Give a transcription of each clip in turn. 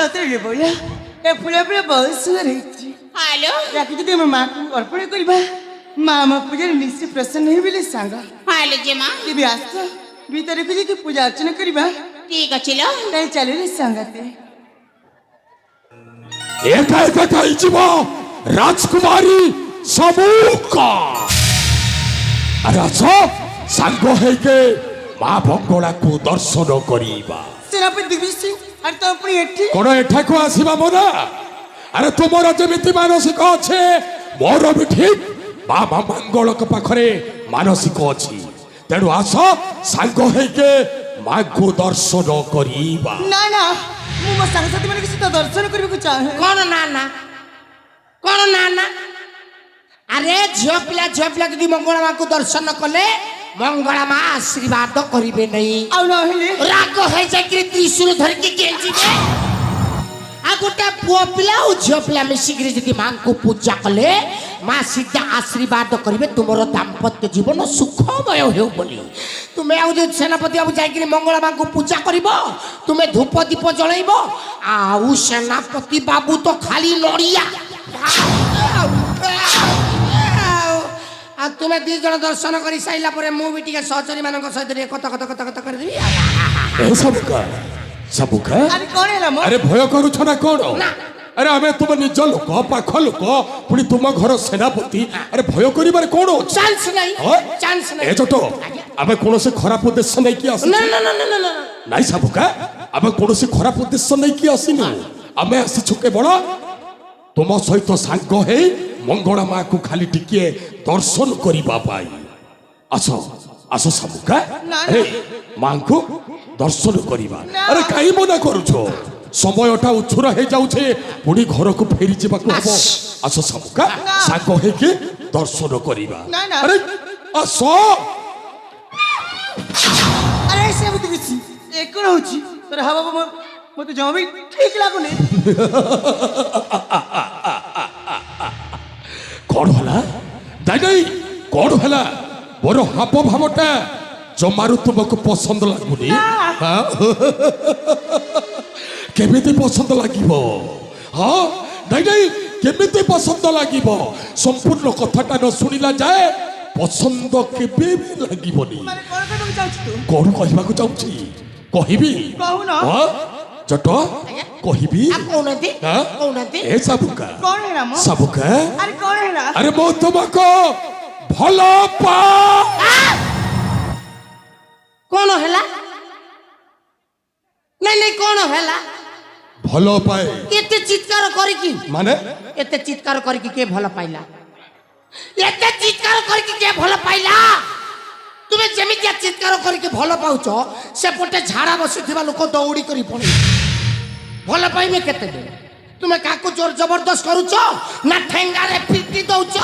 सतरे बोला ए फुले फुले बहुत सुंदर है हेलो राखी যদি আমার মাকে অর্পণ করিবা মা আমার পূজার নিশ্চয় প্রসন্ন হইবে বলে সাঙ্গ हेलो जे मां তুমি আসছো ভিতরে খুঁজে কি পূজা অর্চনা করিবা ठीक अछि लो তাই চলে রে সাঙ্গাতে एका एका कहिजिब राजकुमारी सबुका अरे आस सांग हेके मां बंगला को दर्शन करिबा सेनापति दिग्विजय सिंह আর তো আপনি এটি কোন এঠাকু আসিবা মোরা अरे तुमर जेमिति मानसिक अच्छे मोर भी ठीक बाबा मंगल पाखरे मानसिक अच्छी तेणु आस सांग हेके मां को दर्शन करिबा না না ମୁଁ ମୋ ସାଙ୍ଗସାଥି ମାନଙ୍କ ସହିତ ଦର୍ଶନ କରିବାକୁ ଚାହେଁ कौन नाना अरे झियो पिला यदि मंगला मां को दर्शन कले मंगला मां आशीर्वाद करिवे नहीं ଆଉ ନହେଲେ राग है जाकि त्रिशूल धर के गेंजिबे आ गोटा पुओ पिला और झियो पिला मिसिकरी यदि मां को पूजा कले मां सीधा आशीर्वाद करिवे तुमरो दाम्पत्य जीवन सुखमय हो बोली तुम्हें आउ जे सेनापति बाबू जाकि मंगला मां को पूजा करिवो तुम्हें धूप दीप जळैबो आउ सेनापति बाबू तो खाली लड़िया आ तुम्हें दी जन दर्शन कर साइला परे मु भी टिके सहचरी मानक सहित कत कर देबी ए सबका আরে কোন ହେଲା ମୋ अरे भय करूछ ना कोन ना। अरे आमे तुम निज लोक पाख लोक पुणी तुम घर सेनापति अरे भय करिबार कोन चांस नहीं हाँ? चांस ए नहीं छोटो आमे कोन से खराब उद्देश्य नै कि आसी ना ना ना ना ना नाई सबका आमे कोन से खराब उद्देश्य नै कि आसीनु आमे आसी छुके बड़ तुम सहित सांग हे मंगला मां को खाली टिके दर्शन करिबा पाई आसो आसो सबका ना, ना। अरे मां को दर्शन करिबा अरे काई मना करूछो समयटा उछुरा हे जाउछे पुणी घर को फेरी जेबाको हबो आसो सबका सांग हे के दर्शन करिबा ना, ना। अरे आसो আরে সেনাপতি দিছি এ কোন হচ্ছে তোর হাবা বাবা মতে জমা भी ঠিক লাগুনি कौन हला दाई कौन हला मोर हाप भावटा जमारु तुमको पसंद लागुनी हाँ? केमिति पसंद लागिबो हाँ दाई केमिति पसंद लागिबो संपूर्ण कथाटा न सुनिला जाए पसंद केबे भी लागिबोनी মানে কোন কথা চাচ্ছ তুই कौन कहबाकू चाहूची कहिबी कहू ना हाँ जट कहिबी आ कोनती हाँ? कोनती ए सबका কোন ହେଲା ମୋ सबका আরে কোন ହେଲା अरे मो तुमको भलो पा कौन हैला नहीं नहीं कौन हैला भलो पाए एते चित्कार करी की माने एते चित्कार करी की के भलो पाइला एते चित्कार करी की के भलो पाइला तुमे जेमितिया चित्कार करी के भलो पाउछ से पटे झाड़ा बसिथिबा लोक दौड़ी करी पड़ी भलो पाइबे केते दे तुमे काकू जोर जबरदस्त करूछ ना ठेंगारे फिटी दउछ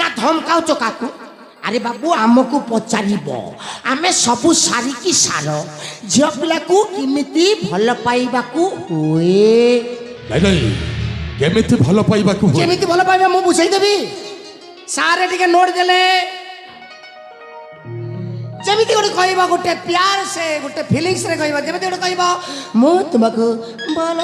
ना धमकाउछ काकू अरे बाबू आमको पचारिब आमे सबु सारी की सार झियो पिला को किमिति भल पाइबाकू हुए नहीं नहीं केमिति भलो पाइबा को होय केमिति भल पाइबा मु बुझाई देबी सारे टिके नोट देले जेमिति गोटे कहबा गोटे प्यार से गोटे फीलिंग्स रे कहबा जेमिति गोटे कहबा मु तुमको भल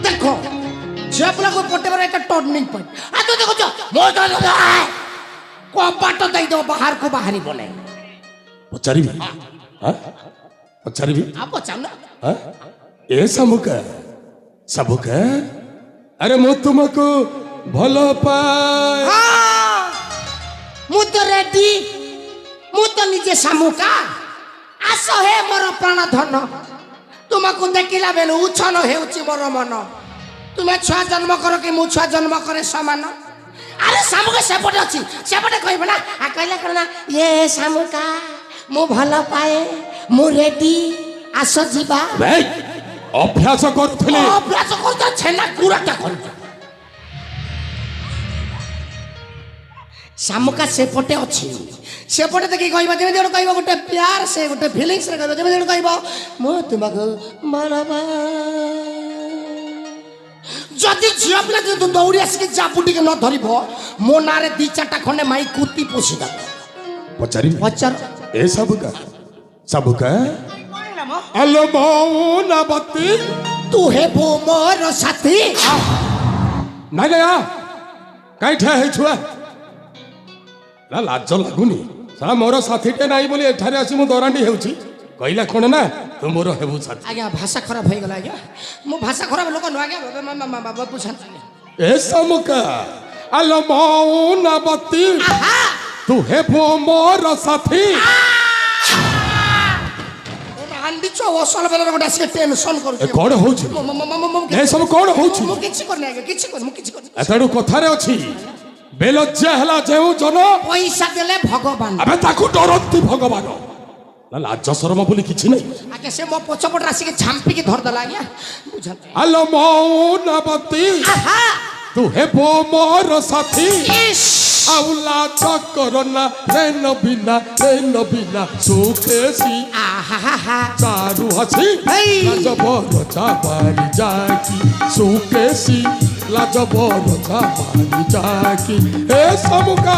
देखो झियो पिला को पटे पर एक टर्निंग पॉइंट आ तो देखो मो तो कबाट दई दो बाहर को बाहरी बोले पचारिबी हां पचारिबी आप चाहना हां ए सबका अरे मो तुमको भलो पाए हाँ मु तो रेडी मु तो निजे सामुका आस हे मोर प्राण धन तुमको देखिला बेलु उछन हेउची मोर मन तुम्हें छुआ जन्म कर कि मु छुआ जन्म करे समान अरे सामुका सेपटे अछि सेपटे कहबे ना आ कहले करना ये सामुका मु भलो पाए मु रेडी आस जीवा भाई अभ्यास करथले अभ्यास करता छेना कुराटा कर सामुका सेपटे अछि सेपटे देखि कहबा जेमे जोड कहबा गोटे प्यार से गोटे फीलिंग्स रे कहबा जेमे जोड कहबा मु तुमको मारबा जदि झियो पिला जो दौड़ी आसिक जापुटी के न धरिबो मो नारे दी चारटा खंडे माई कुती पोसी दा पचारिबी पचार ए सबका कोन ହେଲା ମୋ ଆଲୋ ମୌନବତୀ ତୁ ହେବୁ ମୋର ସାଥୀ। ନାଇଁ ନାଇଁ କାଇଁ ଠିଆ ହେଇଛୁ ନା ଲାଜ ଲାଗୁନି ସାରା ମୋର ସାଥୀଟେ ନାହିଁ ବୋଲି ଏଠାରେ ଆସି ମୁଁ ଦରାଣ୍ଡି ହେଉଛି କହିଲା କ'ଣ ନା ତୁ ମୋର ହେବୁ ସାଥୀ। ଆଜ୍ଞା ଭାଷା ଖରାପ ହେଇଗଲା ଆଜ୍ଞା ମୁଁ ଭାଷା ଖରାପ ଲୋକ ନୁହଁ ଆଜ୍ଞା ବୁଝାନ୍ତୁ ଆଜ୍ଞା। ଏ ସମୁକା ଆଲୋ ମୌନବତୀ ତୁ ହେବୁ ମୋର ସାଥୀ। କାନ୍ଦିଛ ଅସଲ ବେଳରେ ଗୋଟେ ଆସିକି ଟେନସନ୍ କରୁଛି। ଏ କ'ଣ ହଉଛି ଏ ସବୁ କ'ଣ ହଉଛି? ମୁଁ କିଛି କରିନି ଆଜ୍ଞା କିଛି କରିନି ମୁଁ କିଛି କରିନି। ତେଣୁ କଥାରେ ଅଛି ବେଲଜ୍ଜା ହେଲା ଯେଉଁ ଜନ ପଇସା ଦେଲେ ଭଗବାନ। ଆମେ ତାକୁ ଡରନ୍ତି ଭଗବାନ। ନା ଲାଜ ସରମ ବୋଲି କିଛି ନାହିଁ। ଆଜ୍ଞା ସେ ମୋ ପଛପଟରେ ଆସିକି ଝାମ୍ପିକି ଧରିଦେଲା ଆଜ୍ଞା ବୁଝାନ୍ତୁ। ଆଲୋ ମୌନବତୀ ତୁ ହେବୁ ମୋର ସାଥୀ। ଆଉ ଲାଜ କରନା ରେ ନବୀନା ସୁଖେସି ଚାରୁ ହସି ଲାଜ ବର ଚାବାରି ଯାକି ସୁଖେସି ଲାଜ ବର ଚାବାରି ଯାକି ଏ ସମୁକା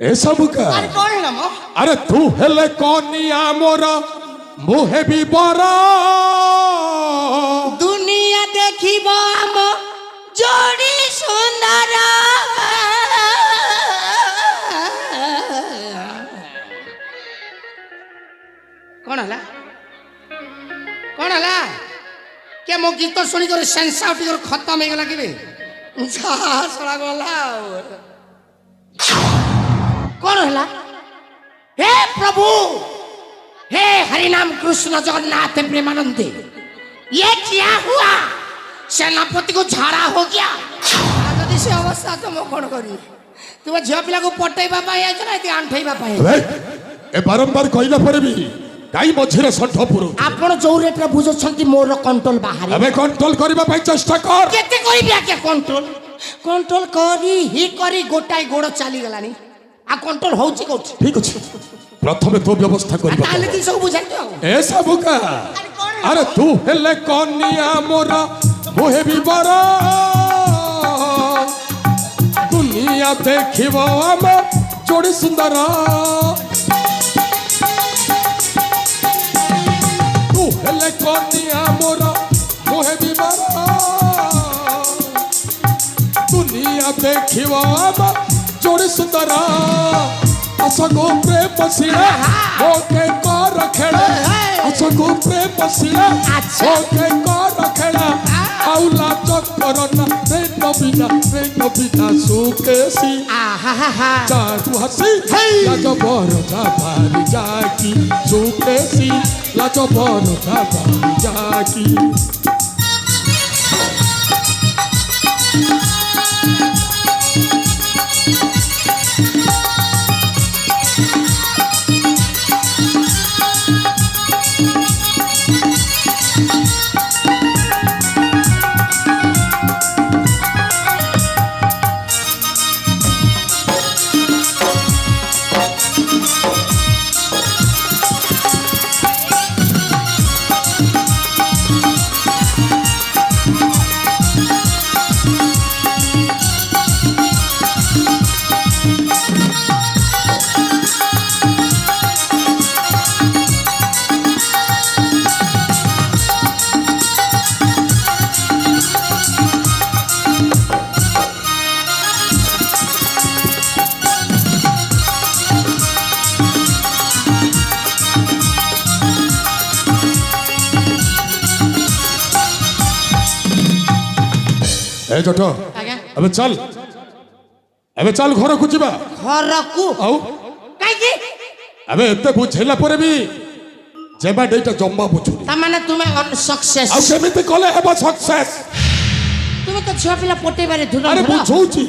ए सबका ଆରେ କ'ଣ ହେଲା ମ? अरे तू हेले कनिया मोर मुहे भी बरा ଦୁନିଆ ଦେଖିବ ଆମ ଯୋଡ଼ି ସୁନ୍ଦର। କ'ଣ ହେଲା କ'ଣ ହେଲା କେ ମୋ ଗୀତ ଶୁଣିକରି ସେନ୍ସା ଟିକେ ଖତମ ହେଇଗଲା କିବେ ଶଳା ଗଲା ଆଉ କ'ଣ ହେଲା? हे प्रभु हे हरिनाम कृष्ण जगन्नाथ प्रेमानंदे ये क्या हुआ? सेनापति को झाड़ा हो गया। यदि से अवस्था तो मैं कौन करी? तुम झील पिला को पटेबा आंठेबा ए बारंबार कहला पर भी काई मझिरे सठ पुरु आपण जो रेट रे बुझछंती मोर कंट्रोल बाहर अबे कंट्रोल करबा पई चेष्टा कर। केते करिबा के कंट्रोल कंट्रोल करी ही करी गोटाई गोड़ चली गलानी आ कंट्रोल होउची कोठी। ठीक अछि प्रथमे तो व्यवस्था करबा ताले दिन सब बुझाइतो ए सबका अरे तू हेले कनिया मोर मुहे भी बरा दुनिया देखिबो हम जोड़ी सुंदर तू हेले कनिया मोर मुहे भी बरा दुनिया देखिबो हम जोड़ी सुंदर असगो प्रेम सिला ओके कर खेड़ा असगो प्रेम सिला ओके कर खेड़ा आउला चक्करना रे नबीना सुकेसी चारू हसी लाज बर जाबारी जाकी सुकेसी लाज बर जाबारी जाकी ए जटो आज्ञा अबे चल घर को जीवा घर को आउ काई की अबे एते बुझेला परे भी जेबा डेटा जम्बा बुझु ता माने तुमे अनसक्सेस आउ केमिते कले हेबा सक्सेस तुमे तो झियो पिला पटे बारे धुन अरे बुझौची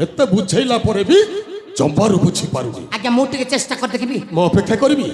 ଏତେ ବୁଝେଇଲା ପରେ ବି ଜମ୍ବାରୁ ବୁଝି ପାରୁନି। ଆଜ୍ଞା ମୁଁ ଟିକେ ଚେଷ୍ଟା କରି ଦେଖିବି। ମୁଁ ଅପେକ୍ଷା କରିବି।